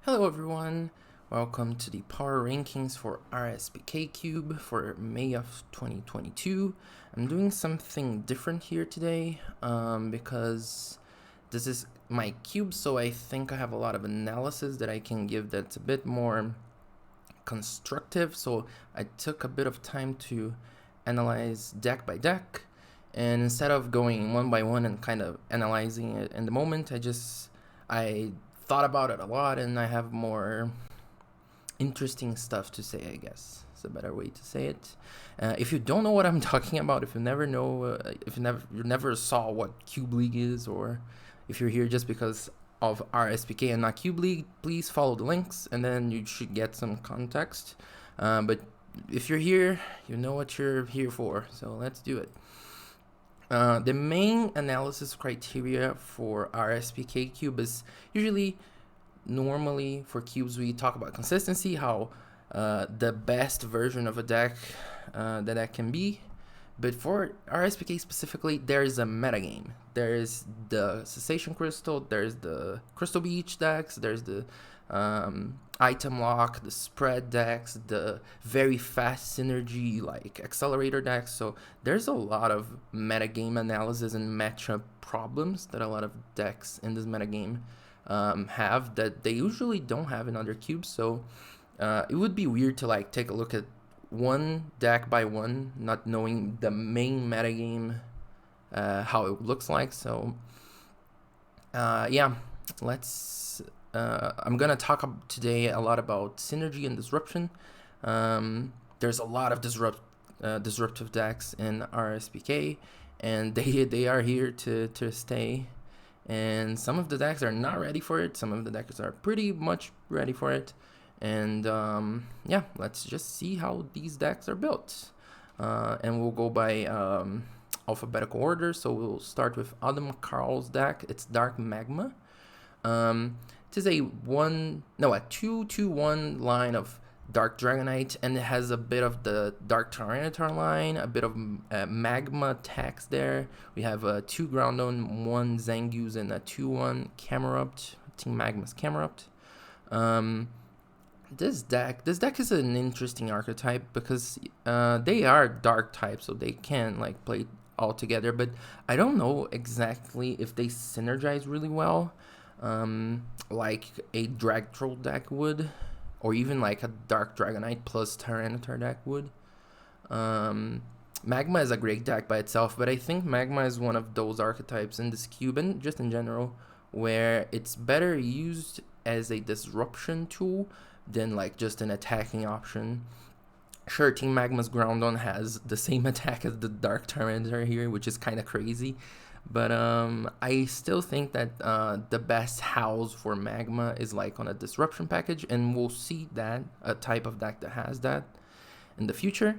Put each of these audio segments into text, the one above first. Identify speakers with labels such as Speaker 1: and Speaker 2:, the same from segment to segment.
Speaker 1: Hello everyone, welcome to the power rankings for RSPK Cube for May of 2022. I'm doing something different here today because this is my cube, so I think I have a lot of analysis that I can give that's a bit more constructive. So I took a bit of time to analyze deck by deck, and instead of going one by one and kind of analyzing it in the moment, I thought about it a lot, and I have more interesting stuff to say, I guess. It's a better way to say it. If you don't know what I'm talking about, if you never saw what Cube League is, or if you're here just because of RSPK and not Cube League, please follow the links, and then you should get some context. But if you're here, you know what you're here for, so let's do it. The main analysis criteria for RSPK Cube is normally for cubes we talk about consistency, how the best version of a deck that can be. But for RSPK specifically, there's a metagame. There's the Cessation Crystal, there's the Crystal Beach decks, there's the item lock, the spread decks, the very fast synergy like accelerator decks. So there's a lot of metagame analysis and matchup problems that a lot of decks in this metagame have that they usually don't have in other cubes. So it would be weird to like take a look at one deck by one, not knowing the main metagame, how it looks like. So yeah, let's I'm gonna talk today a lot about synergy and disruption. There's a lot of disruptive decks in RSPK, and they are here to stay. And some of the decks are not ready for it. Some of the decks are pretty much ready for it. And yeah, let's just see how these decks are built. And we'll go by alphabetical order. So we'll start with Adam Carl's deck. It's Dark Magma. It is a 2/1 line of Dark Dragonite, and it has a bit of the Dark Tyranitar line, a bit of Magma tax there. We have a 2 Groudon, 1 Zangoose, and a 2/1 Camerupt. Team Magma's Camerupt. This deck is an interesting archetype because they are dark types, so they can like play all together. But I don't know exactly if they synergize really well, like a Drag Troll deck would, or even like a Dark Dragonite plus Tyranitar deck would. Magma is a great deck by itself, but I think Magma is one of those archetypes in this cube and just in general where it's better used as a disruption tool than like just an attacking option. Sure, Team Magma's Groudon has the same attack as the Dark Tyranitar here, which is kind of crazy. But I still think that the best house for Magma is like on a disruption package, and we'll see that a type of deck that has that in the future.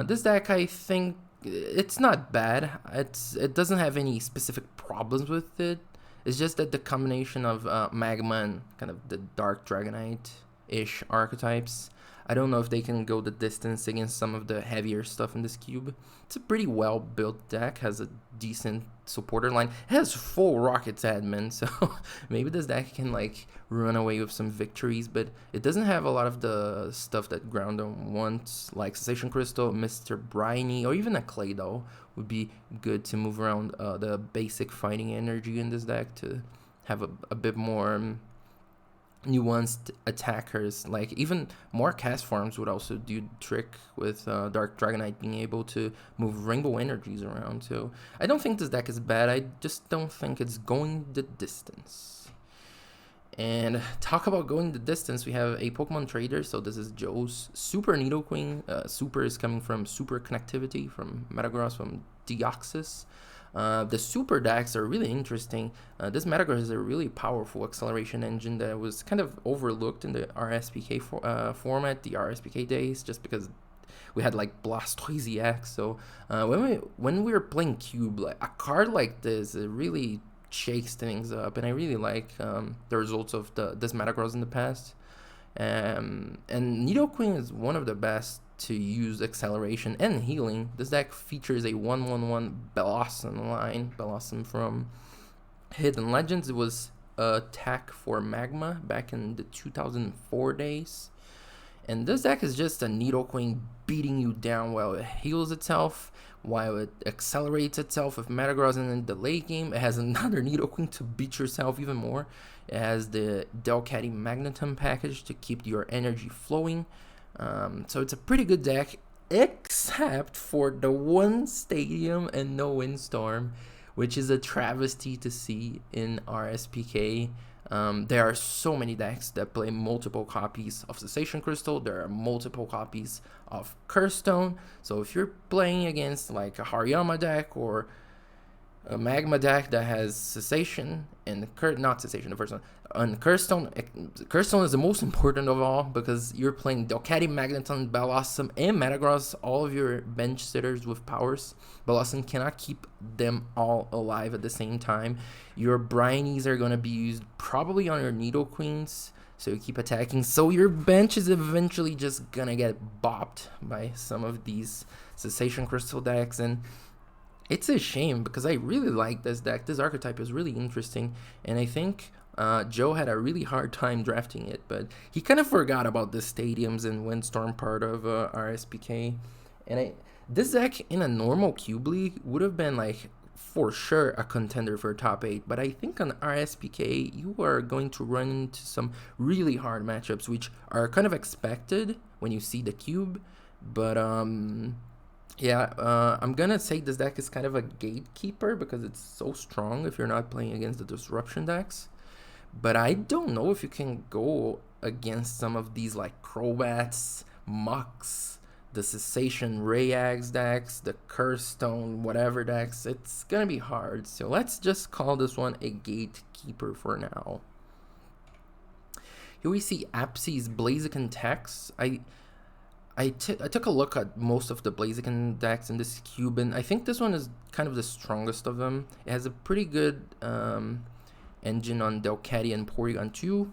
Speaker 1: This deck, I think it's not bad. It doesn't have any specific problems with it. It's just that the combination of Magma and kind of the Dark Dragonite-ish archetypes, I don't know if they can go the distance against some of the heavier stuff in this cube. It's a pretty well-built deck, has a decent supporter line. It has full Rockets admin, so maybe this deck can like run away with some victories, but it doesn't have a lot of the stuff that Groudon wants, like Cessation Crystal, Mr. Briny, or even a Claydol would be good to move around the basic fighting energy in this deck to have a bit more nuanced attackers. Like even more cast forms would also do the trick with Dark Dragonite being able to move rainbow energies around. So I don't think this deck is bad. I just don't think it's going the distance. And talk about going the distance, we have a Pokemon Trader. So this is Joe's Super Nidoqueen. Super is coming from Super Connectivity from Metagross from Deoxys. The super decks are really interesting. This Metagross is a really powerful acceleration engine that was kind of overlooked in the RSPK format, the RSPK days, just because we had like Blastoise X. So when we were playing Cube, like a card like this, it really shakes things up, and I really like the results of this Metagross in the past. And Nidoqueen is one of the best to use acceleration and healing. This deck features a 1/1/1 Blossom line, Blossom from Hidden Legends. It was attack for Magma back in the 2004 days. And this deck is just a Nidoqueen beating you down while it heals itself, while it accelerates itself with Metagross, and in the late game, it has another Nidoqueen to beat yourself even more. It has the Delcatty Magneton package to keep your energy flowing. So it's a pretty good deck, except for the one stadium and no windstorm, which is a travesty to see in RSPK. There are so many decks that play multiple copies of Cessation Crystal. There are multiple copies of Curse Stone. So if you're playing against like a Hariyama deck or a Magma deck that has Cessation and not Cessation, the first one, and Curse Stone is the most important of all, because you're playing Delcatty, Magneton, Bellossom, and Metagross, all of your bench sitters with powers. Bellossom cannot keep them all alive at the same time. Your Brinies are going to be used probably on your Nidoqueens, so you keep attacking. So your bench is eventually just going to get bopped by some of these Cessation Crystal decks, and it's a shame because I really like this deck. This archetype is really interesting, and I think Joe had a really hard time drafting it, but he kind of forgot about the stadiums and windstorm part of RSPK. And this deck in a normal Cube League would have been like for sure a contender for top 8, but I think on RSPK you are going to run into some really hard matchups, which are kind of expected when you see the cube, but yeah, I'm gonna say this deck is kind of a gatekeeper because it's so strong if you're not playing against the disruption decks. But I don't know if you can go against some of these like Crobats, Mucks, the Cessation Rayags decks, the Curse Stone, whatever decks. It's gonna be hard. So let's just call this one a gatekeeper for now. Here we see Apsy's Blaziken Tex. I took a look at most of the Blaziken decks in this cube, and I think this one is kind of the strongest of them. It has a pretty good engine on Delcatty and Porygon 2.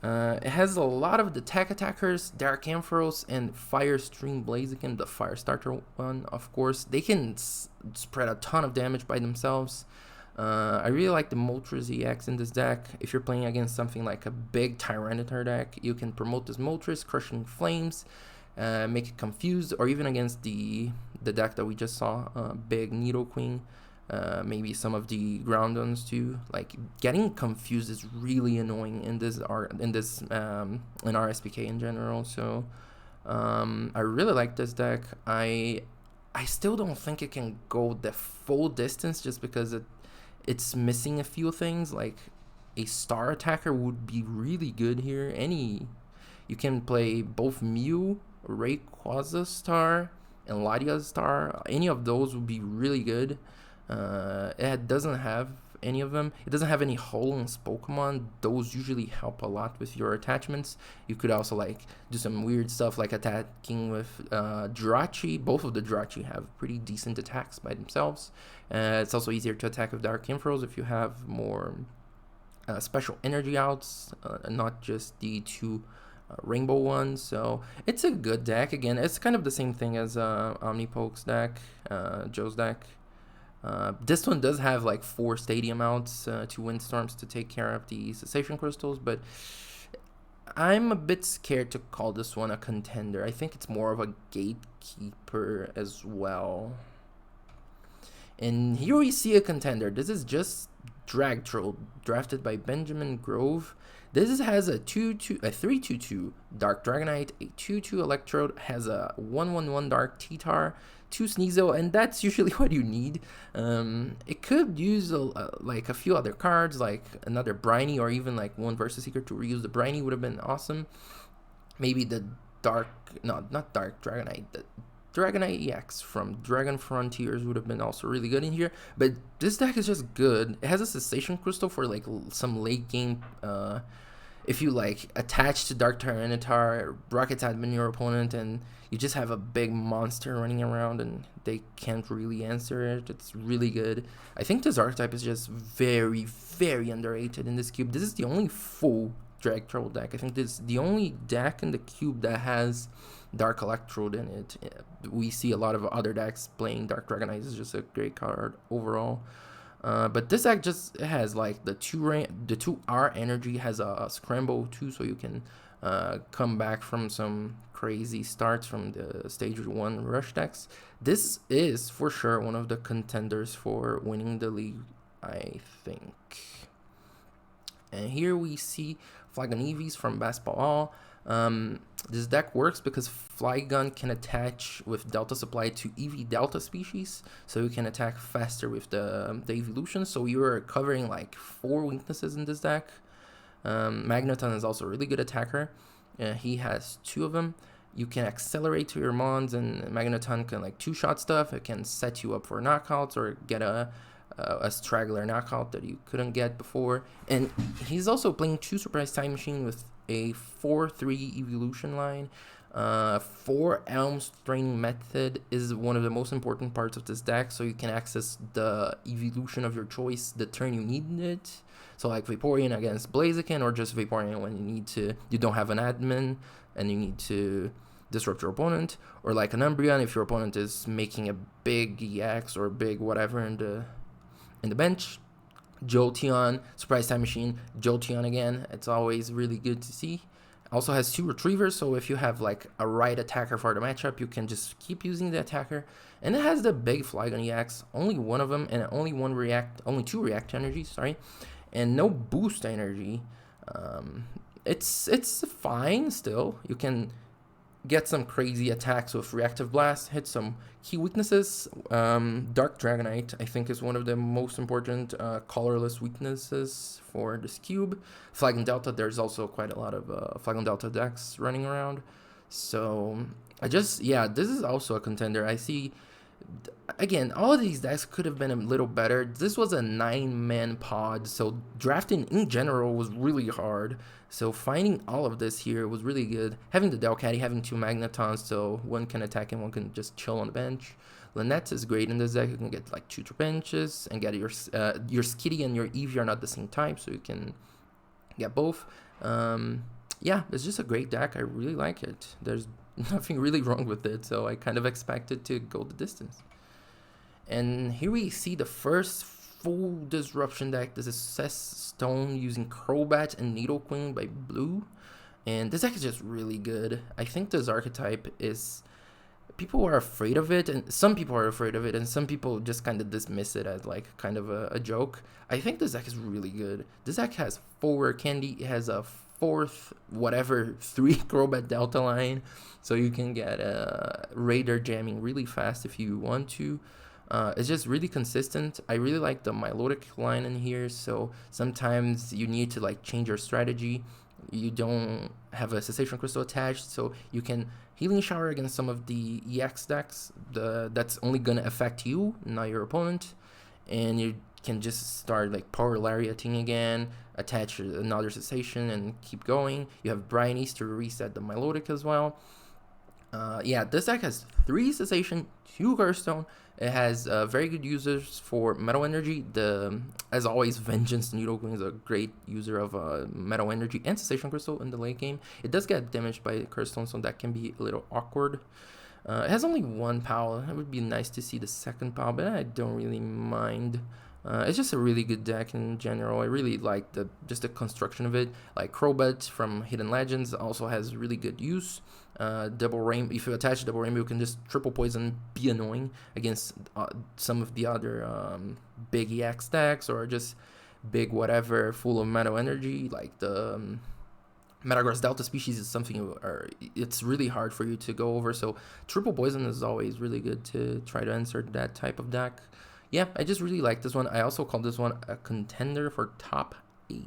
Speaker 1: It has a lot of the tech attackers, Dark Ampharos, and Fire Stream Blaziken, the Fire Starter one, of course. They can spread a ton of damage by themselves. I really like the Moltres EX in this deck. If you're playing against something like a big Tyranitar deck, you can promote this Moltres, Crushing Flames, make it confused, or even against the deck that we just saw, big Nidoqueen, maybe some of the Groudons too. Like getting confused is really annoying in RSPK in general. So I really like this deck. I still don't think it can go the full distance just because it's missing a few things. Like a Star Attacker would be really good here. You can play both Mew, Rayquaza Star, and Latias Star. Any of those would be really good. It doesn't have any of them. It doesn't have any Holons Pokemon. Those usually help a lot with your attachments. You could also like do some weird stuff like attacking with Jirachi. Both of the Jirachi have pretty decent attacks by themselves. It's also easier to attack with Dark Ampharos if you have more special energy outs, not just the two rainbow ones. So it's a good deck. Again, it's kind of the same thing as Omnipoke's deck, Joe's deck. This one does have like 4 stadium outs, 2 windstorms to take care of the Cessation Crystals, but I'm a bit scared to call this one a contender. I think it's more of a gatekeeper as well. And here we see a contender. This is just Dragtroll, drafted by Benjamin Grove. This has a 3/2/2 Dark Dragonite, a 2/2 Electrode, has a 1/1/1 Dark T-Tar, 2 Sneasel, and that's usually what you need. It could use like a few other cards, like another Briny, or even like one Versus Seeker to reuse the Briny would have been awesome. Maybe the not Dark Dragonite, the Dragonite EX from Dragon Frontiers would have been also really good in here. But this deck is just good. It has a Cessation Crystal for like some late game. If you like attach to Dark Tyranitar, Rocket Admin your opponent, and you just have a big monster running around and they can't really answer it, it's really good. I think this archetype is just very, very underrated in this cube. This is the only full Drag Troll deck. I think this is the only deck in the cube that has Dark Electrode in it. We see a lot of other decks playing Dark Dragonite. It's just a great card overall. But this deck just has like the 2R energy, has a scramble too, so you can come back from some crazy starts from the stage 1 rush decks. This is for sure one of the contenders for winning the league, I think. And here we see Flygon EVs from Basketball. This deck works because Flygon can attach with Delta Supply to EV Delta species, so you can attack faster with the evolution. So you're covering like 4 weaknesses in this deck. Magneton is also a really good attacker. He has 2 of them. You can accelerate to your Mons, and Magneton can like 2-shot stuff. It can set you up for knockouts or get a straggler knockout that you couldn't get before. And he's also playing 2 Surprise Time Machine with a 4-3 evolution line. 4 Elms Training Method is one of the most important parts of this deck, so you can access the evolution of your choice the turn you need it. So like Vaporeon against Blaziken, or just Vaporeon when you don't have an admin and you need to disrupt your opponent, or like an Umbreon if your opponent is making a big EX or big whatever in the bench. Jolteon, Surprise Time Machine, Jolteon again. It's always really good to see. Also has 2 retrievers, so if you have like a right attacker for the matchup, you can just keep using the attacker. And it has the big Flygon EX, only one of them, and only 2 react energies, sorry, and no boost energy. It's fine still. You can get some crazy attacks with Reactive Blast, hit some key weaknesses. Dark Dragonite, I think, is one of the most important colorless weaknesses for this cube. Flygon Delta, there's also quite a lot of Flygon Delta decks running around. So, this is also a contender. I see, again, all of these decks could have been a little better. This was a 9-man pod, so drafting in general was really hard. So finding all of this here was really good. Having the Delcatty, having 2 Magnetons, so one can attack and one can just chill on the bench. Lynette is great in this deck. You can get like 2 benches and get your Skitty and your Eevee are not the same type, so you can get both. It's just a great deck. I really like it. There's nothing really wrong with it, so I kind of expect it to go the distance. And here we see the first full disruption deck. This is Cess Stone using Crobat and Nidoqueen by Blue. And this deck is just really good. I think this archetype is... people are afraid of it, and some people are afraid of it, and some people just kind of dismiss it as like kind of a joke. I think this deck is really good. This deck has 4 candy. It has a 4th, whatever, 3 Crobat Delta line. So you can get Raider jamming really fast if you want to. It's just really consistent. I really like the Milotic line in here, so sometimes you need to like change your strategy. You don't have a Cessation Crystal attached, so you can Healing Shower against some of the EX decks. That's only gonna affect you, not your opponent. And you can just start like Power Lariating again, attach another Cessation, and keep going. You have Brinies to reset the Milotic as well. This deck has 3 Cessation, 2 Curse. It has very good users for Metal Energy. As always, Vengeance Nidoqueen is a great user of Metal Energy and Cessation Crystal in the late game. It does get damaged by Curse Stone, so that can be a little awkward. It has only 1 POW. It would be nice to see the 2nd POW, but I don't really mind. It's just a really good deck in general. I really like the construction of it. Like Crobat from Hidden Legends also has really good use. Double Rainbow, if you attach Double Rainbow, you can just triple poison, be annoying against some of the other big EX decks, or just big whatever full of Metal Energy. Like the Metagross Delta species is something it's really hard for you to go over, so triple poison is always really good to try to insert that type of deck. Yeah, I just really like this one. I also call this one a contender for top 8.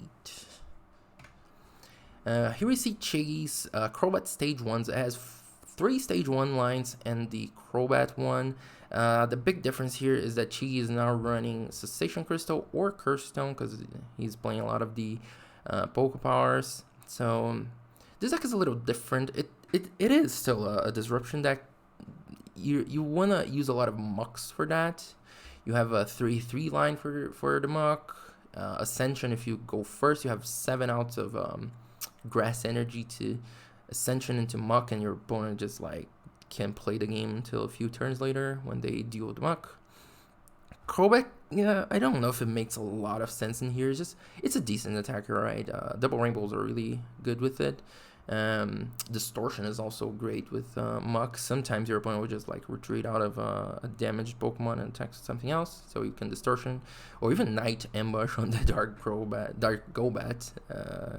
Speaker 1: Here we see Chiggy's Crobat Stage 1s. It has 3 Stage 1 lines and the Crobat one. The big difference here is that Chiggy is now running Cessation Crystal or Curse Stone, because he's playing a lot of the Poké Powers. So this deck is a little different. It is still a disruption deck. You want to use a lot of mucks for that. You have a 3/3 line for the muck. Ascension, if you go first, you have 7 outs of grass energy to Ascension into muck, and your opponent just like can't play the game until a few turns later when they deal with the muck. Crobat Yeah, I don't know if it makes a lot of sense in here. It's a decent attacker, right? Double rainbows are really good with it. Distortion is also great with Muck. Sometimes your opponent will just like retreat out of a damaged Pokemon and attack something else, so you can distortion, or even Night Ambush on the Dark Golbat.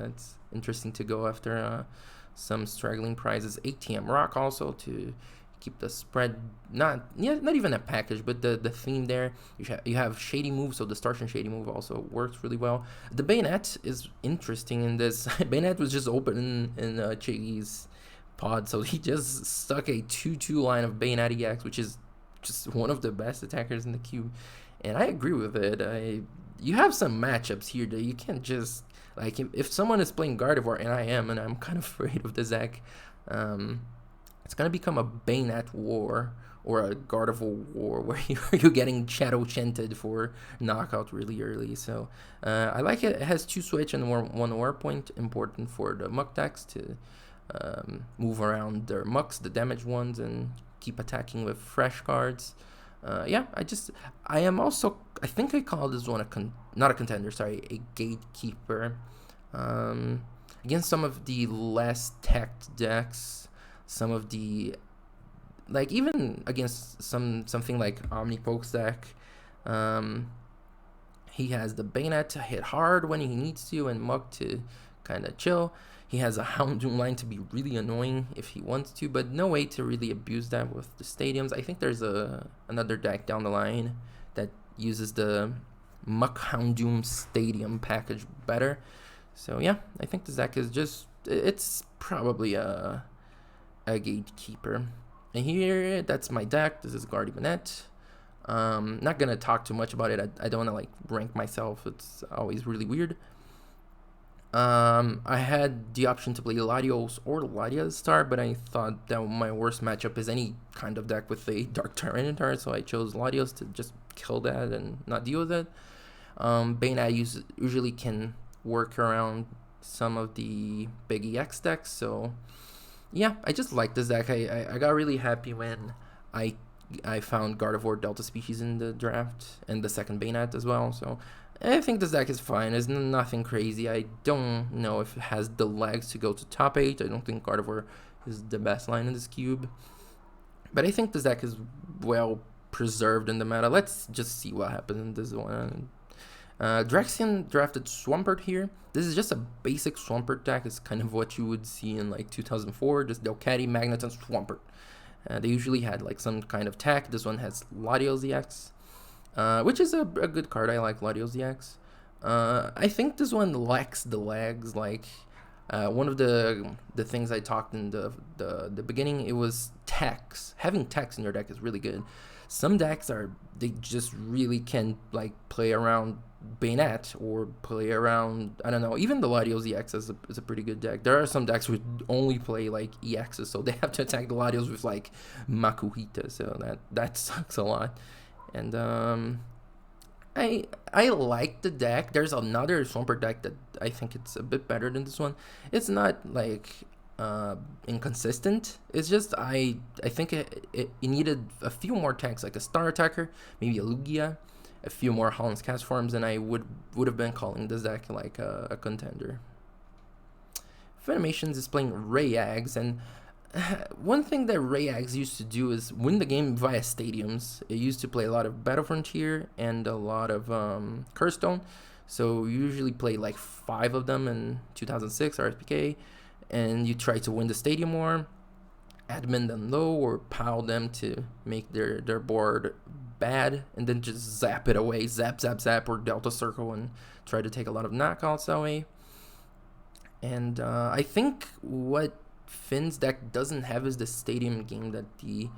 Speaker 1: It's interesting to go after some straggling prizes. ATM Rock also to keep the spread, not even a package, but the theme there. You have Shady Move, so Distortion Shady Move also works really well. The Bayonet is interesting in this. Bayonet was just open in Chiggy's pod, so he just stuck a 2/2 line of Bayonet EX, which is just one of the best attackers in the cube. And I agree with it. You have some matchups here that you can't just, like, if someone is playing Gardevoir, and I am, and I'm kind of afraid of the Zach, it's gonna become a Bayonet war or a Gardevoir war where you're getting Shadow Chanted for knockout really early. So I like it. It has 2 switch and one war point, important for the Muck decks to move around their Mucks, the damaged ones, and keep attacking with fresh cards. Yeah, I am also, I think I call this one not a contender, sorry, a gatekeeper. Against some of the less teched decks, some of the, like, even against something like Omnipoke's deck, he has the Bayonet to hit hard when he needs to, and Muck to kind of chill. He has a Houndoom line to be really annoying if he wants to, but no way to really abuse that with the stadiums. I think there's another deck down the line that uses the Muck Houndoom Stadium package better. So yeah, I think this deck is it's probably a gatekeeper. And here, that's my deck. This is Gardevoir. Not gonna talk too much about it. I don't wanna like rank myself. It's always really weird. I had the option to play Latios or Latias Star, but I thought that my worst matchup is any kind of deck with a Dark Tyranitar, so I chose Latios to just kill that and not deal with it. Bayonet usually can work around some of the big EX decks, so yeah, I just like this deck. I got really happy when I found Gardevoir Delta Species in the draft, and the second Bayonet as well, so I think this deck is fine. It's nothing crazy. I don't know if it has the legs to go to top 8. I don't think Gardevoir is the best line in this cube, but I think this deck is well preserved in the meta. Let's just see what happens in this one. Drexian drafted Swampert here. This is just a basic Swampert deck. It's kind of what you would see in like 2004, just Delcatty, Magnet, and Swampert. They usually had like some kind of tech. This one has Latios EX, which is a good card. I like Latios EX. I think this one lacks the legs. Like one of the things I talked in the beginning, it was techs. Having techs in your deck is really good. Some decks they just really can like play around Bayonet or play around, I don't know, even the Latios EX is a pretty good deck. There are some decks which only play like EXs, so they have to attack the Latios with like Makuhita, so that sucks a lot. And I like the deck. There's another Swampert deck that I think it's a bit better than this one. It's not like inconsistent. It's just I think it needed a few more tanks, like a Star Attacker, maybe a Lugia, a few more Holland's Cast forms, and I would have been calling this deck like a contender. Fenimations is playing Rayags, and one thing that Rayags used to do is win the game via stadiums. It used to play a lot of Battle Frontier and a lot of Curse Stone, so you usually play like 5 of them in 2006 RSPK, and you try to win the stadium war, admin them low, or pile them to make their board bad, and then just zap it away, zap, or Delta Circle, and try to take a lot of knockouts that way. And I think what Finn's deck doesn't have is the stadium game that the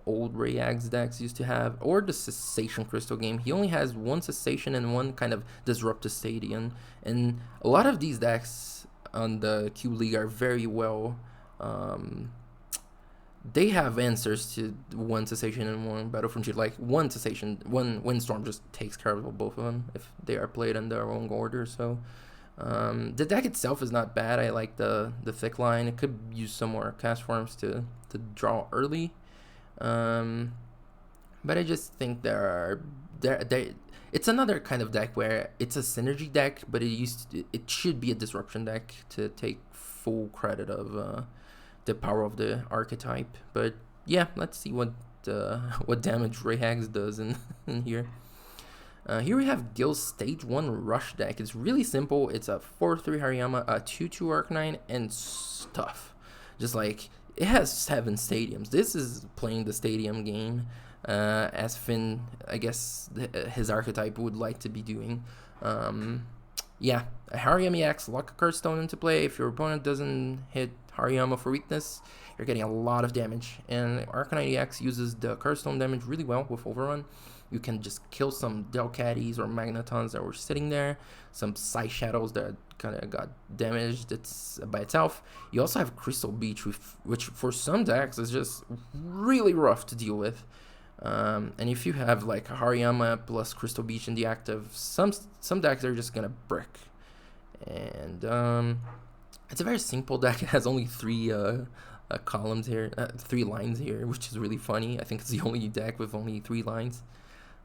Speaker 1: old Rayags decks used to have, or the Cessation Crystal game. He only has one Cessation and one kind of Disruptive Stadium, and a lot of these decks on the Cube League are very well, they have answers to one Cessation and one Battle Frontier. Like one Cessation, one Windstorm just takes care of both of them if they are played in their own order. So the deck itself is not bad. I like the thick line. It could use some more cast forms to draw early, but I just think It's another kind of deck where it's a synergy deck, but it should be a disruption deck to take full credit of the power of the archetype. But yeah, let's see what what damage Rayhags does in here. Here we have Gil's Stage 1 Rush deck. It's really simple. It's a 4/3 Hariyama, a 2/2 Arcanine, and stuff. Just like, it has 7 stadiums. This is playing the stadium game, as Finn, I guess, his archetype would like to be doing. Yeah, a Hariyama EX, lock a Curse Stone into play. If your opponent doesn't hit Hariyama for weakness, you're getting a lot of damage. And Arcanine EX uses the Curse Stone damage really well with Overrun. You can just kill some Delcatties or Magnetons that were sitting there, some Side Shadows that kind of got damaged by itself. You also have Crystal Beach, which for some decks is just really rough to deal with. And if you have like Hariyama plus Crystal Beach in the active, some decks are just gonna brick. And it's a very simple deck. It has only 3 columns here, 3 lines here, which is really funny. I think it's the only deck with only 3 lines.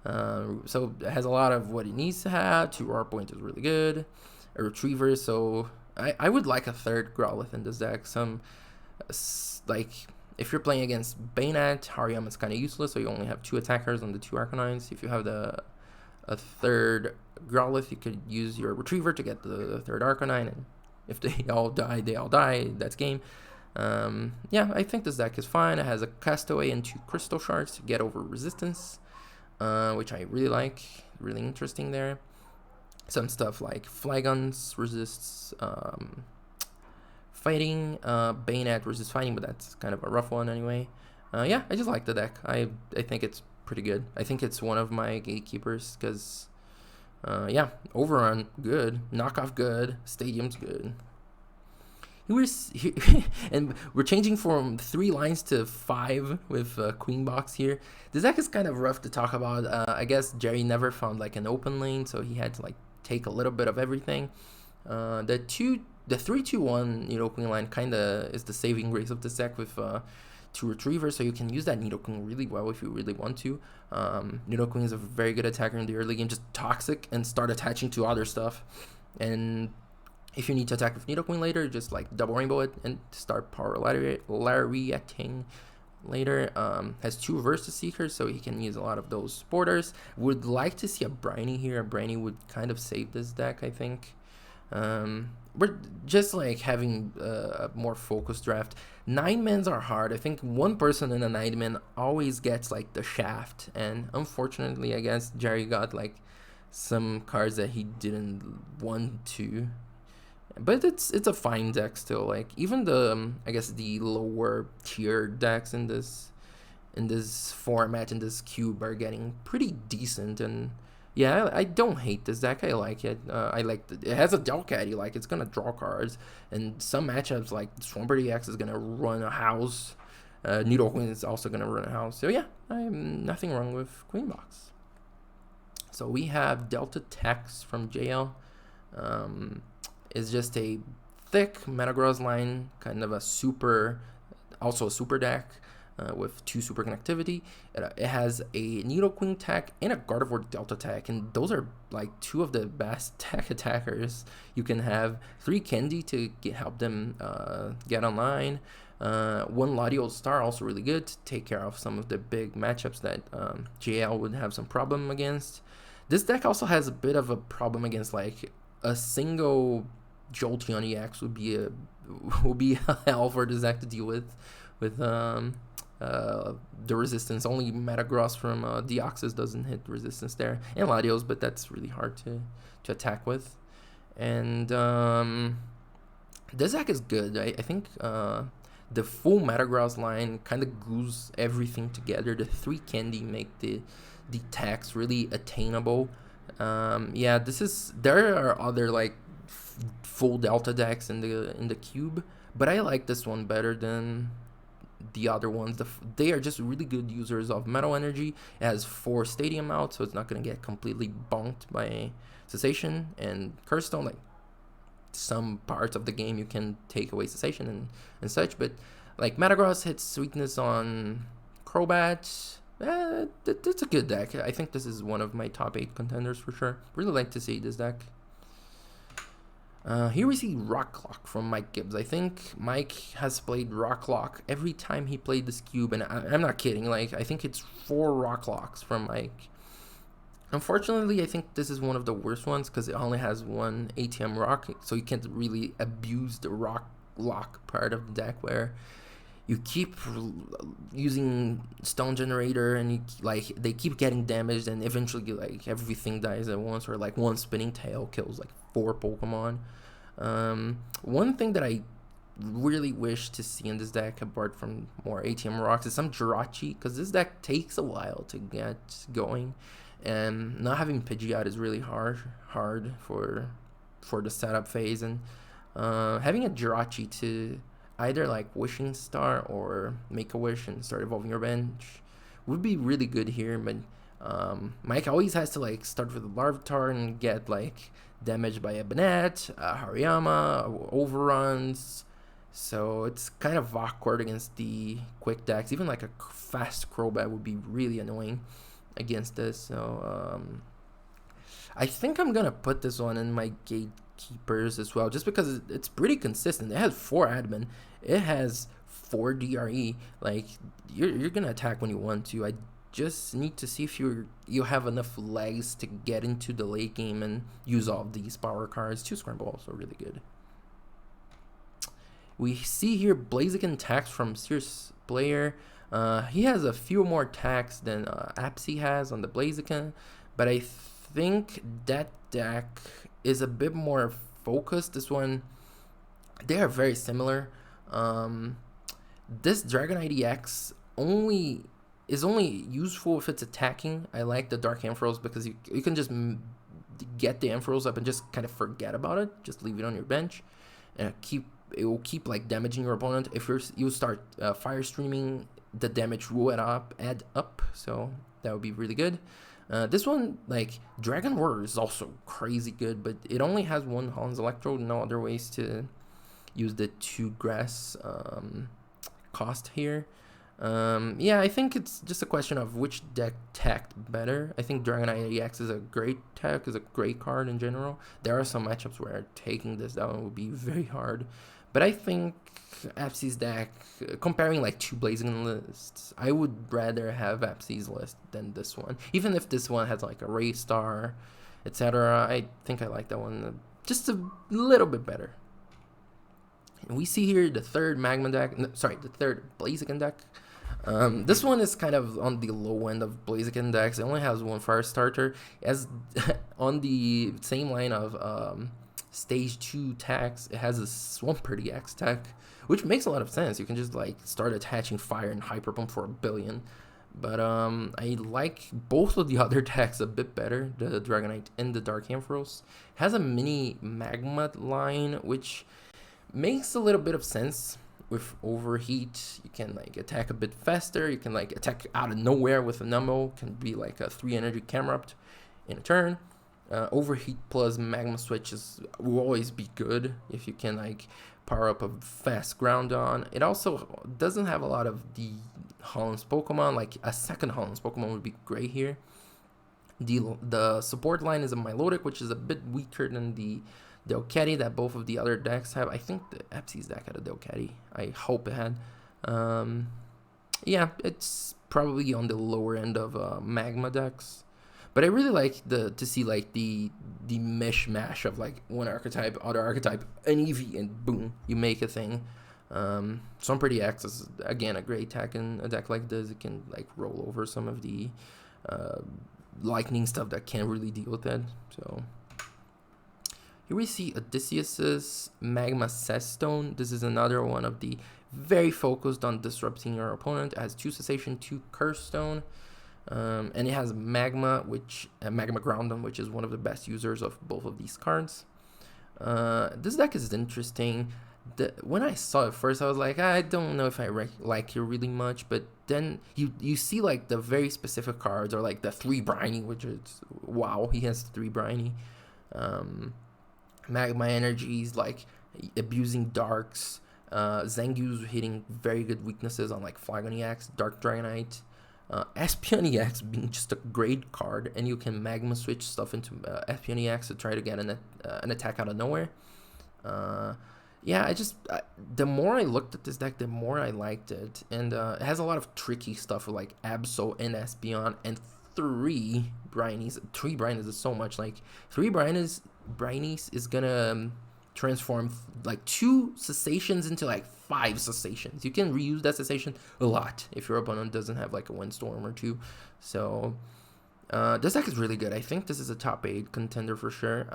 Speaker 1: So it has a lot of what it needs to have. 2 R point is really good. A Retriever, so I would like a 3rd Growlithe in this deck. Like, if you're playing against Bayonet, Hariyama is kind of useless, so you only have 2 attackers on the 2 Arcanines. If you have a 3rd Growlithe, you could use your Retriever to get the 3rd Arcanine, and if they all die, they all die. That's game. Yeah, I think this deck is fine. It has a Castaway and 2 Crystal Shards to get over resistance, which I really like. Really interesting there. Some stuff like Flyguns resists fighting, Bayonet resists fighting, but that's kind of a rough one anyway. Yeah, I just like the deck. I think it's pretty good. I think it's one of my gatekeepers because, yeah, Overrun, good. Knockoff, good. Stadium's good. And we're changing from 3 lines to 5 with Queen Box here. This deck is kind of rough to talk about. I guess Jerry never found like an open lane, so he had to like take a little bit of everything. The 3-2-1 Nidoking line kind of is the saving grace of this deck with 2 Retrievers, so you can use that Nidoking really well if you really want to. Nidoking is a very good attacker in the early game, just toxic and start attaching to other stuff. And if you need to attack with Nidoking later, just like double rainbow it and start power lariating later. Has 2 Versus Seekers, so he can use a lot of those borders. Would like to see a Briny here. A Briny would kind of save this deck, I think. We're just like having a more focused draft. 9-mans are hard. I think one person in a 9-man always gets like the shaft, and unfortunately, I guess Jerry got like some cards that he didn't want to. But it's a fine deck still. Like even the I guess the lower tier decks in this format, in this cube, are getting pretty decent. And yeah, I don't hate this deck. I like it. I like it has a Delcatty. Like, it's gonna draw cards, and some matchups like Swampert EX is gonna run a house. Nidoqueen is also gonna run a house. So yeah, I'm nothing wrong with Queen Box. So we have Delta Tex from JL. Is just a thick Metagross line, kind of also a super deck with 2 super connectivity. It has a Nidoqueen tech and a Gardevoir Delta tech, and those are like 2 of the best tech attackers you can have. 3 Candy to help them get online. 1 Latios Star, also really good to take care of some of the big matchups that JL would have some problem against. This deck also has a bit of a problem against like a single Jolteon EX would be a hell for this deck to deal with the resistance. Only Metagross from Deoxys doesn't hit resistance there, and Latios, but that's really hard to attack with. And this deck is good. I think the full Metagross line kind of glues everything together. The 3 Candy make the attacks really attainable. Yeah, there are other like full Delta decks in the cube, but I like this one better than the other ones. They are just really good users of Metal Energy. It has 4 Stadium out, so it's not gonna get completely bonked by Cessation and Curse Stone. Like, some parts of the game you can take away Cessation and such, but like Metagross hits weakness on Crobat, It's a good deck. I think this is one of my top 8 contenders for sure. Really like to see this deck. Here we see Rock Clock from Mike Gibbs. I think Mike has played Rock Clock every time he played this cube, and I'm not kidding. Like, I think it's 4 Rock Clocks from Mike. Unfortunately, I think this is one of the worst ones because it only has one ATM rock, so you can't really abuse the rock lock part of the deck where you keep using stone generator and they keep getting damaged, and eventually like everything dies at once, or like one spinning tail kills like 4 Pokemon. One thing that I really wish to see in this deck, apart from more ATM rocks, is some Jirachi, because this deck takes a while to get going, and not having Pidgeot is really hard for the setup phase, and having a Jirachi to either like Wishing Star or Make a Wish and start evolving your bench would be really good here, but Mike always has to like start with a Larvitar and get like damaged by a Banette, a Hariyama, overruns, so it's kind of awkward against the quick decks. Even like a fast Crobat would be really annoying against this, so I think I'm gonna put this one in my gatekeepers as well, just because it's pretty consistent. It has 4 admin, it has 4 DRE. Like, you're gonna attack when you want to. I just need to see if you have enough legs to get into the late game and use all of these power cards. 2 Scramble also really good. We see here Blaziken tax from Serious Player. He has a few more attacks than Apsy has on the Blaziken, but I think that deck is a bit more focused. This one, they are very similar. This Dragonite EX is only useful if it's attacking. I like the Dark Ampharos because you can just get the Ampharos up and just kind of forget about it. Just leave it on your bench, and it will keep like damaging your opponent. If you start fire streaming, the damage will add up, so that would be really good. This one, like, Dragon Roar is also crazy good, but it only has 1 Holland's Electrode, no other ways to use the 2 grass cost here. Yeah, I think it's just a question of which deck tacked better. I think Dragonite EX is a great tech, is a great card in general. There are some matchups where taking this down would be very hard, but I think Apsy's deck, comparing like 2 Blazing lists, I would rather have Apsy's list than this one. Even if this one has like a Ray Star, etc., I think I like that one just a little bit better. And we see here the third Magma deck, the third Blaziken deck. This one is kind of on the low end of Blaziken decks. It only has 1 Fire Starter. As on the same line of Stage 2 tax, it has a Swampert EX tech, which makes a lot of sense. You can just like start attaching fire and Hyper Pump for 1 billion. But I like both of the other decks a bit better, the Dragonite and the Dark Ampharos. It has a mini Magma line, which makes a little bit of sense. With Overheat, you can like attack a bit faster. You can like attack out of nowhere with a Numbo. Can be like a 3 energy Camerupt in a turn. Overheat plus Magma Switches will always be good if you can like power up a fast Groudon. It also doesn't have a lot of the Holland's Pokemon. Like a second Holland's Pokemon would be great here. The support line is a Milotic, which is a bit weaker than the Delcatty that both of the other decks have. I think the Apsy's deck had a Delcatty. I hope it had. Yeah, it's probably on the lower end of Magma decks. But I really like to see like the mishmash of like one archetype, other archetype, an Eevee, and boom, you make a thing. Swampert EX is again a great tech in a deck like this. It can like roll over some of the lightning stuff that can't really deal with it. So here we see Odysseus's Magma Cestone. This is another one of the very focused on disrupting your opponent. It has 2 Cessation, 2 Curse Stone. And it has Magma Groudon, which is one of the best users of both of these cards. This deck is interesting. When I saw it first, I was like, I don't know if I like it really much. But then you see like the very specific cards, or like the 3 Briny, which is wow, he has 3 Briny. Magma Energies, like abusing Darks. Zangoose hitting very good weaknesses on like Flygon EX, Dark Dragonite. Espion EX being just a great card, and you can Magma switch stuff into Espion EX to try to get an attack out of nowhere. Yeah, the more I looked at this deck, the more I liked it, and it has a lot of tricky stuff like Absol and Espeon and 3 Brinies. 3 Brinies is so much. Like 3 Brinies is gonna transform like 2 cessations into like 5 cessations. You can reuse that cessation a lot if your opponent doesn't have like a windstorm or 2. So this deck is really good. I think this is a top 8 contender for sure.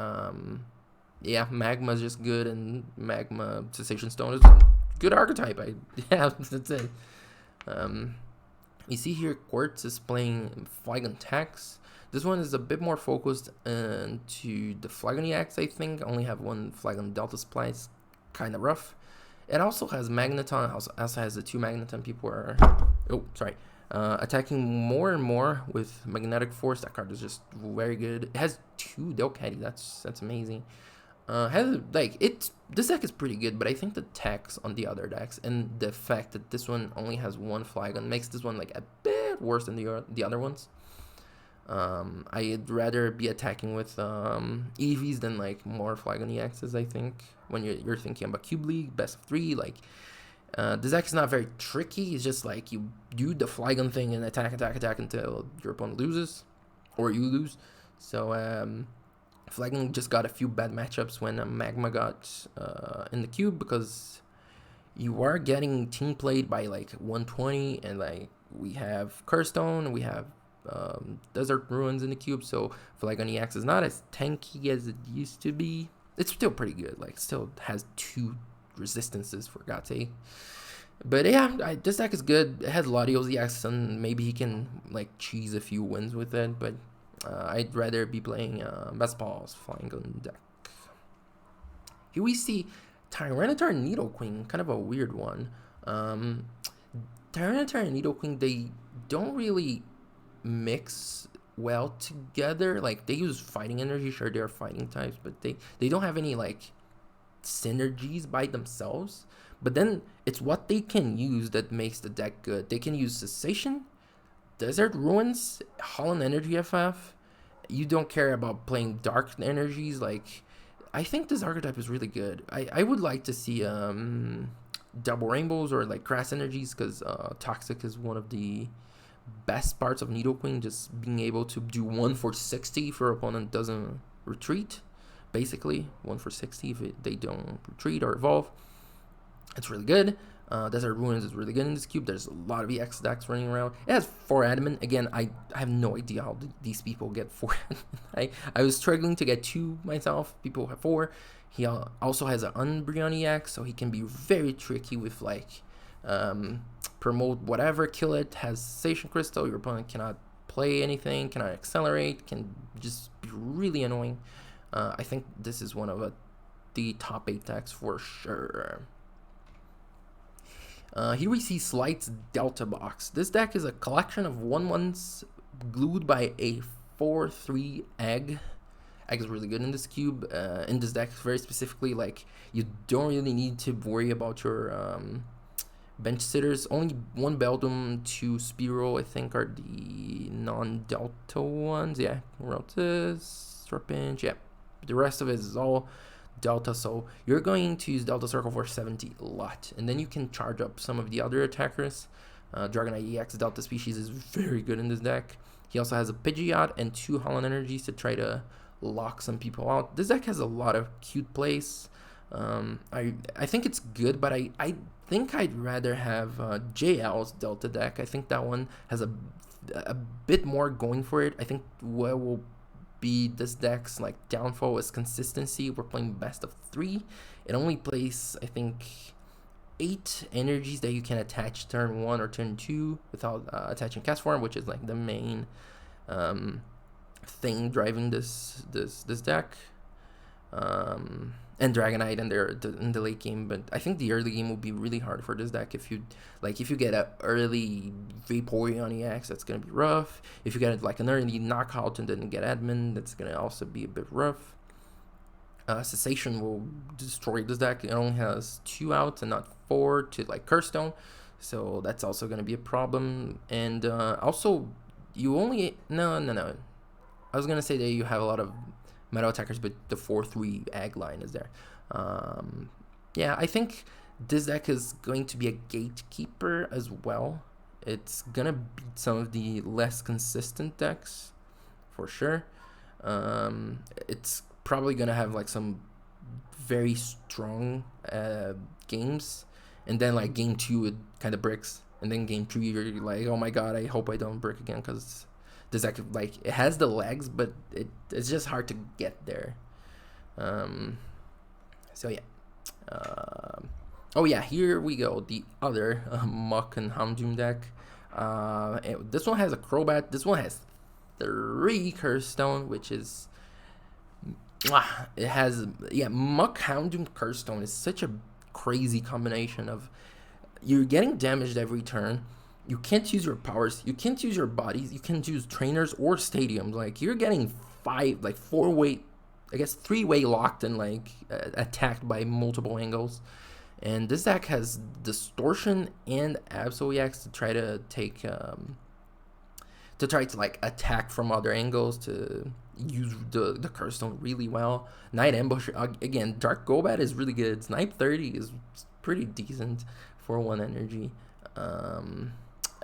Speaker 1: Yeah, Magma is just good, and Magma Cessation Stone is a good archetype. Yeah, that's it. You see here, Quartz is playing Flygon Tax. This one is a bit more focused into the Flygon EX, I think. Only have 1 Flygon Delta Splice, kind of rough. It also has Magneton. Also has the 2 Magneton. People are, attacking more and more with Magnetic Force. That card is just very good. It has 2 Delcatty. That's amazing. This deck is pretty good, but I think the tax on the other decks and the fact that this one only has 1 Flygon makes this one like a bit worse than the other ones. I'd rather be attacking with EVs than like more Flygon EXs. I think when you're thinking about Cube League, best of 3, like this deck is not very tricky. It's just like you do the Flygon thing and attack until your opponent loses or you lose. So Flygon just got a few bad matchups when Magma got in the cube, because you are getting team played by like 120, and like we have Curstone, we have Desert Ruins in the cube, so Flygon EX is not as tanky as it used to be. It's still pretty good, like still has 2 resistances for God's sake. But yeah, this deck is good. It has Latios EX, and maybe he can like cheese a few wins with it, but I'd rather be playing Vespal's Flygon deck. Here we see Tyranitar and Nidoqueen, kind of a weird one. Tyranitar and Nidoqueen, they don't really mix well together. Like, they use fighting energy, sure, they are fighting types, but they don't have any, like, synergies by themselves. But then, it's what they can use that makes the deck good. They can use Cessation, Desert Ruins, Holland Energy FF. You don't care about playing dark energies. Like, I think this archetype is really good. I would like to see double rainbows or like grass energies, because Toxic is one of the best parts of Nidoqueen, just being able to do 1 for 60 if your opponent doesn't retreat. Basically 1 for 60 if they don't retreat or evolve. It's really good. Desert Ruins is really good in this cube. There's a lot of EX decks running around. It has 4 adamant. Again, I have no idea how these people get 4 adamant. I was struggling to get 2 myself. People have 4. He also has an Umbreon EX, so he can be very tricky with like promote whatever, kill it, has Station Crystal. Your opponent cannot play anything, cannot accelerate, can just be really annoying. I think this is one of the top 8 decks for sure. Here we see Slight's Delta Box. This deck is a collection of 1/1s glued by a 4/3 egg. Egg is really good in this cube. In this deck, very specifically, like, you don't really need to worry about your bench sitters. Only 1 Beldum, 2 Spearow, I think, are the non-Delta ones. Yeah, Routes, Serpent, yeah. The rest of it is all Delta, so you're going to use Delta Circle for 70 a lot, and then you can charge up some of the other attackers. Dragonite EX Delta Species is very good in this deck. He also has a Pidgeot and 2 Holland Energies to try to lock some people out. This deck has a lot of cute plays. I think it's good, but I think I'd rather have JL's Delta deck. I think that one has a bit more going for it. I think what will be this deck's like downfall is consistency. We're playing best of 3. It only plays, I think, 8 energies that you can attach turn 1 or turn 2 without attaching Cast Form, which is like the main thing driving this deck. And Dragonite in the late game, but I think the early game will be really hard for this deck. If you get an early Vaporeon EX, that's gonna be rough. If you get like an early knockout and then get admin, that's gonna also be a bit rough. Cessation will destroy this deck. It only has 2 outs and not 4 to like Curstone, so that's also gonna be a problem. And also, you only no. I was gonna say that you have a lot of metal attackers, but the 4/3 ag line is there. Yeah, I think this deck is going to be a gatekeeper as well. It's gonna beat some of the less consistent decks for sure. It's probably gonna have like some very strong games, and then like game 2 it kind of bricks, and then game 3 you're like, oh my god, I hope I don't brick again, because this deck, like, it has the legs, but it's just hard to get there. So yeah. Oh yeah, here we go. The other Muck and Houndoom deck. This one has a Crobat. This one has 3 Curse Stone, which is it has, yeah, Muck, Houndoom, Curse Stone is such a crazy combination of, you're getting damaged every turn. You can't use your powers. You can't use your bodies. You can't use trainers or stadiums. Like, you're getting 4-way, I guess 3-way locked and like attacked by multiple angles. And this deck has Distortion and Absol EX to try to take like attack from other angles, to use the Curse Stone really well. Night Ambush, again, Dark Golbat is really good. Snipe 30 is pretty decent for 1 energy.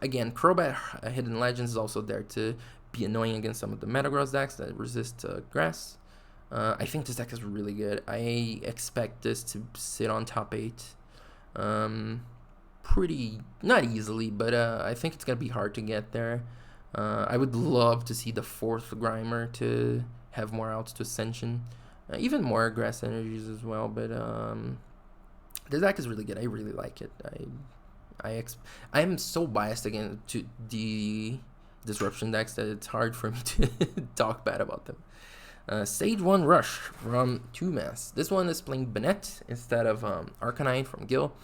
Speaker 1: Again, Crobat Hidden Legends is also there to be annoying against some of the Metagross decks that resist grass. I think this deck is really good. I expect this to sit on top 8 pretty, not easily, but I think it's going to be hard to get there. I would love to see the 4th Grimer to have more outs to Ascension. Even more grass energies as well, but this deck is really good. I really like it. I'm so biased again to the disruption decks that it's hard for me to talk bad about them. Stage 1 Rush from 2-Mass. This one is playing Banette instead of Arcanine from Gil.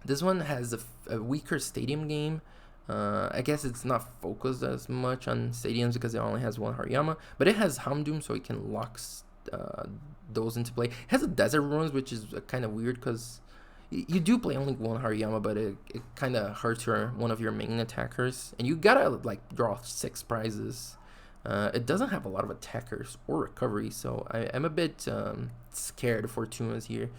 Speaker 1: This one has a weaker stadium game. I guess it's not focused as much on stadiums because it only has 1 Hariyama, but it has Houndoom, so it can lock those into play. It has a Desert Ruins, which is kind of weird because you do play only 1 Hariyama, but it kind of hurts one of your main attackers, and you gotta like draw 6 prizes. It doesn't have a lot of attackers or recovery, so I'm a bit scared for Tumas here.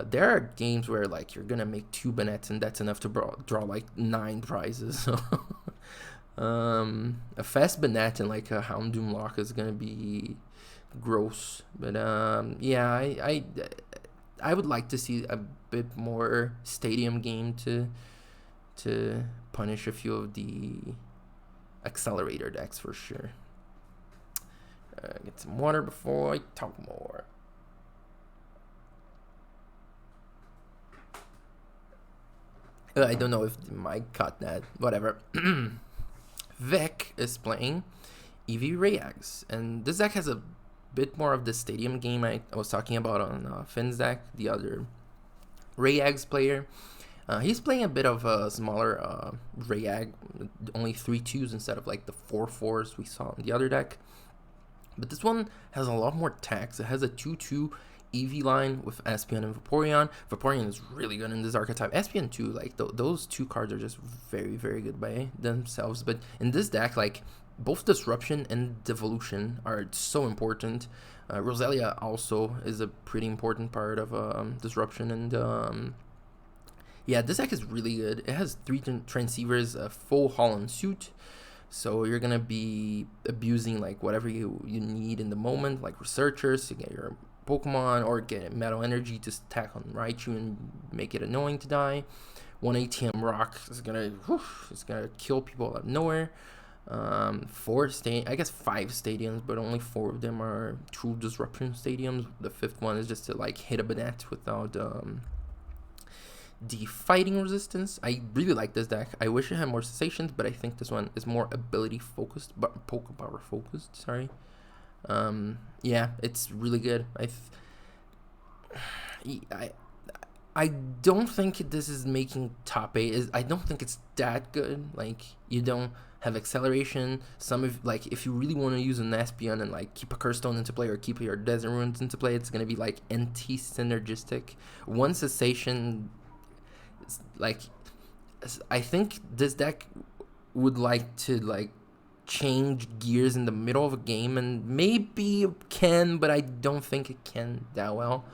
Speaker 1: There are games where like you're gonna make 2 Banettes and that's enough to draw like 9 prizes. So a fast Banette and like a Houndoom lock is gonna be gross. But yeah, I would like to see a bit more stadium game to punish a few of the accelerator decks for sure. Get some water before I talk more. I don't know if the mic caught that. Whatever. Vec is playing Eevee Rayags, and this deck has a bit more of the stadium game I was talking about on Finn's deck, the other Rayags player. He's playing a bit of a smaller Rayag, only 3/2s instead of like the 4/4s we saw in the other deck. But this one has a lot more attacks. It has a 2/2 Eevee line with Espeon and Vaporeon. Vaporeon is really good in this archetype. Espeon too, like those 2 cards are just very, very good by themselves. But in this deck, like, both Disruption and Devolution are so important. Roselia also is a pretty important part of Disruption, and yeah, this deck is really good. It has 3 Transceivers, a full Holland suit, so you're gonna be abusing like whatever you need in the moment, like Researchers to get your Pokemon, or get Metal Energy to stack on Raichu and make it annoying to die. 1 ATM Rock is gonna kill people out of nowhere. 5 stadiums, but only 4 of them are true Disruption stadiums. The 5th one is just to like hit a Banette without the fighting resistance. I really like this deck. I wish it had more sensations, but I think this one is more ability focused, but Pokepower focused. Sorry. Yeah, it's really good. I don't think this is making top 8. I don't think it's that good. Like, you don't have acceleration. Some of, like, if you really want to use an Espeon and like keep a Curse Stone into play or keep your Desert Ruins into play, it's gonna be like anti-synergistic. One cessation, like I think this deck would like to like change gears in the middle of a game, and maybe it can, but I don't think it can that well.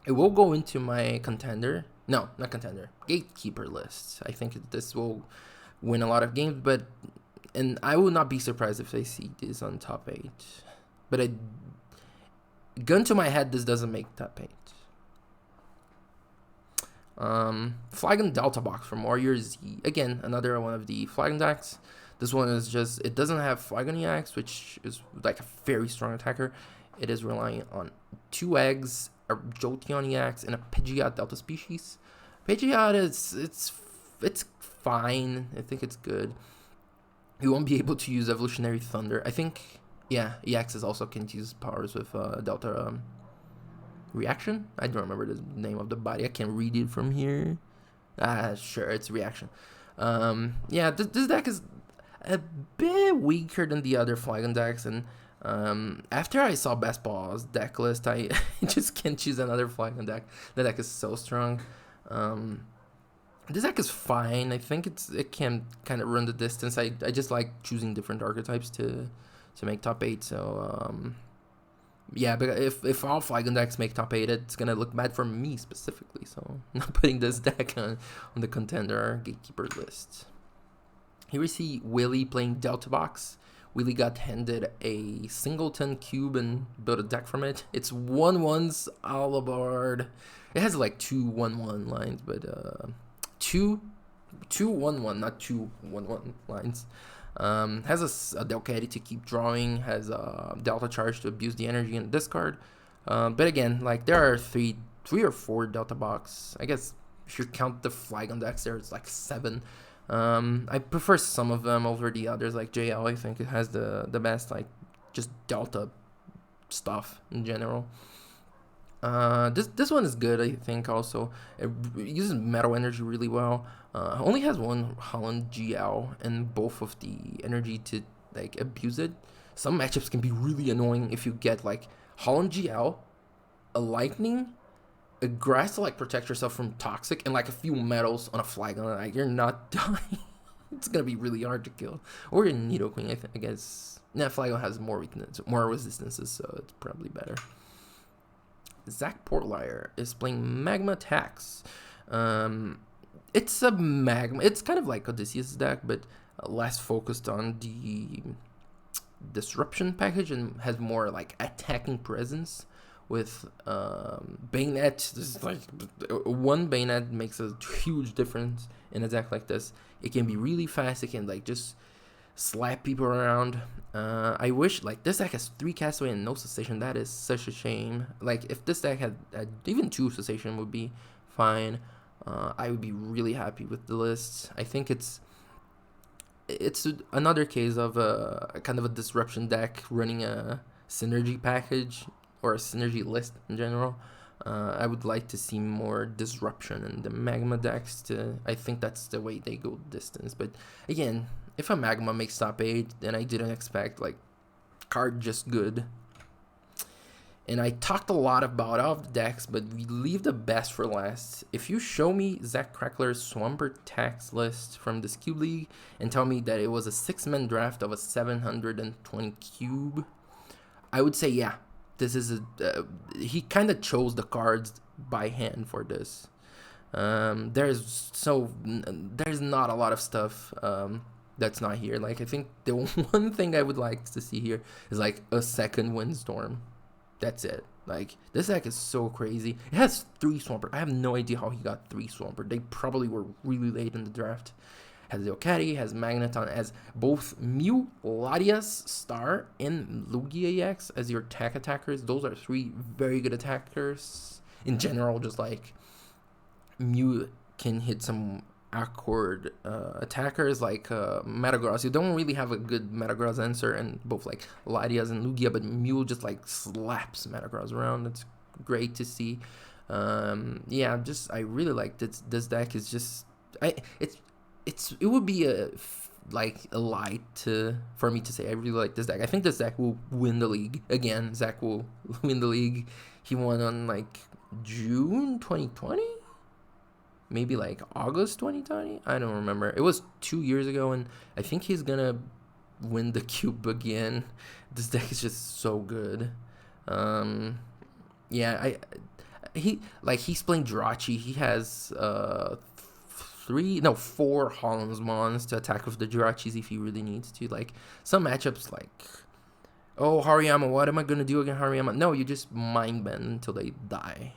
Speaker 1: It will go into my contender. No, not contender. Gatekeeper list. I think this will win a lot of games, and I will not be surprised if I see this on top 8. But gun to my head, this doesn't make top 8. Flagon Delta Box from Warrior Z. Again, another one of the Flagon decks. This one is just, it doesn't have Flagon EX, which is like a very strong attacker. It is relying on 2 eggs, a Jolteon EX, and a Pidgeot Delta species. Pidgeot it's fine. I think it's good. You won't be able to use Evolutionary Thunder. I think, yeah, EXs also can use powers with Delta Reaction. I don't remember the name of the body. I can read it from here. Sure, it's Reaction. Yeah, this deck is a bit weaker than the other Flagon decks, and after I saw Best Ball's deck list, I just can't choose another Flagon deck. The deck is so strong. This deck is fine. I think it can kind of run the distance. I just like choosing different archetypes to make top 8. So yeah, but if all Flagon decks make top 8, it's gonna look bad for me specifically. So I'm not putting this deck on the contender Gatekeeper list. Here we see Willie playing Delta Box. Willie got handed a singleton cube and built a deck from it. It's 1/1s all aboard. It has like 2 1/1 lines, but 2 1/1, not 2 1/1 lines. Has a Delcatty to keep drawing. Has a Delta Charge to abuse the energy and discard. But again, like there are three or 4 Delta Box. I guess if you count the Flagon decks, there's like 7. I prefer some of them over the others, like JL. I think it has the best, like, just Delta stuff in general. This one is good, I think. Also, it uses Metal Energy really well. Only has 1 Holland GL and both of the energy to like abuse it. Some matchups can be really annoying if you get like Holland GL, a Lightning, a Grass to like protect yourself from Toxic, and like a few metals on a Flagon. Like you're not dying. It's gonna be really hard to kill. Or a Nidoqueen, I guess. Nah, Flagon has more resistances, so it's probably better. Zach Portlier is playing Magma Tax. It's a Magma. It's kind of like Odysseus deck, but less focused on the disruption package and has more like attacking presence. With Bayonet, this is like 1 Bayonet makes a huge difference in a deck like this. It can be really fast. It can like just slap people around. I wish like this deck has 3 Castaway and no Cessation. That is such a shame. Like if this deck had even 2 Cessation would be fine. I would be really happy with the list. I think it's another case of a kind of a disruption deck running a synergy package. Or a synergy list in general. I would like to see more disruption in the Magma decks. I think that's the way they go distance. But again, if a Magma makes top 8, then I didn't expect like card just good. And I talked a lot about all of the decks, but we leave the best for last. If you show me Zach Crackler's Swampert Tax list from this Cube League and tell me that it was a 6-man draft of a 720 cube, I would say yeah. This is he kind of chose the cards by hand for this. There's not a lot of stuff that's not here. Like I think the one thing I would like to see here is like a second Windstorm. That's it. Like this deck is so crazy. It has 3 Swampert. I have no idea how he got 3 Swampert. They probably were really late in the draft. Has Delcatty, has Magneton, as both Mew, Latias, Star, and Lugia EX as your attack attackers. Those are 3 very good attackers. In general, just like Mew can hit some Accord attackers like Metagross. You don't really have a good Metagross answer, and both like Latias and Lugia, but Mew just like slaps Metagross around. It's great to see. Yeah, I really like this. This deck is just it would be a lie for me to say I really like this deck. I think this deck will win the league again. Zach will win the league. He won on like June 2020. maybe like August 2020. I don't remember. It was 2 years ago, and I think he's gonna win the cube again. This deck is just so good. Yeah, he's playing Jirachi. He has 4 Holland's Mons to attack with the Jirachis if he really needs to. Like some matchups, like, oh, Hariyama, what am I gonna do against Hariyama? No, you just mind bend until they die.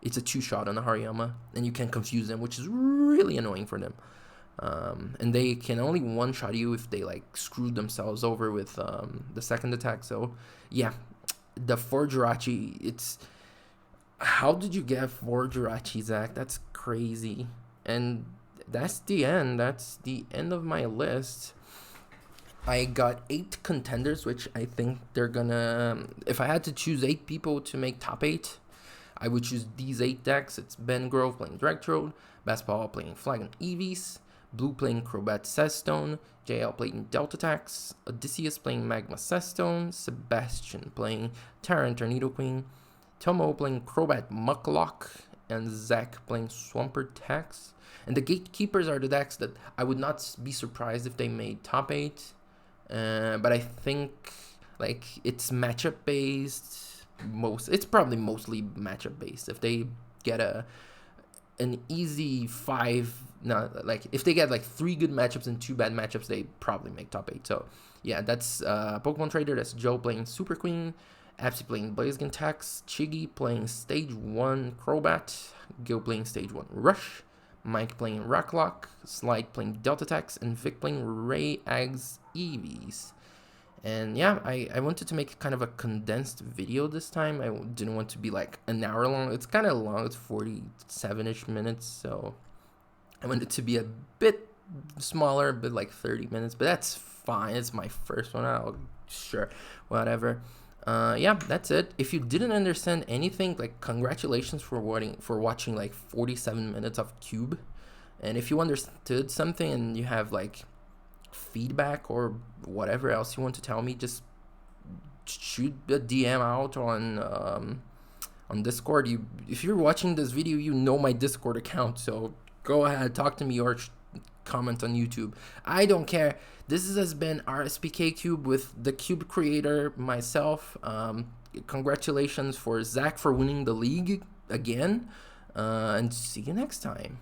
Speaker 1: It's a 2-shot on the Hariyama, and you can confuse them, which is really annoying for them. And they can only 1-shot you if they like screwed themselves over with the second attack. So yeah, the 4 Jirachi, it's, how did you get 4 Jirachi, Zach? That's crazy. And that's the end. That's the end of my list. I got 8 contenders, which I think they're gonna, if I had to choose 8 people to make top 8, I would choose these 8 decks. It's Ben Grove playing Direct Road, Basketball playing Flagon Eevees, Blue playing Crobat Cestone, JL playing Delta Tax, Odysseus playing Magma Cestone, Sebastian playing Terran Tornado Queen, Tomo playing Crobat Mucklock, and Zach playing Swampert Tax. And the Gatekeepers are the decks that I would not be surprised if they made top 8. But I think like it's matchup based. It's probably mostly matchup based. If they get an easy 5, like if they get like 3 good matchups and 2 bad matchups, they probably make top 8. So yeah, that's Pokemon Trader. That's Joe playing Super Queen, Apsy playing Blaziken Tax, Chiggy playing Stage 1 Crobat, Gil playing Stage 1 Rush, Mike playing Rocklock, Slide playing Delta Tax, and Vic playing Ray Ags Eevees. And yeah, I wanted to make kind of a condensed video this time. I didn't want to be like an hour long. It's kind of long. It's 47-ish minutes. So I wanted it to be a bit smaller, but like 30 minutes. But that's fine. It's my first one. Sure, whatever. Yeah, that's it. If you didn't understand anything, like congratulations for watching like 47 minutes of Cube. And if you understood something and you have like feedback or whatever else you want to tell me, just shoot a DM out on Discord. If you're watching this video, you know my Discord account, so go ahead, talk to me, or comment on YouTube. I don't care. This has been RSPK Cube with the Cube creator, myself. Congratulations for Zach for winning the league again, and see you next time.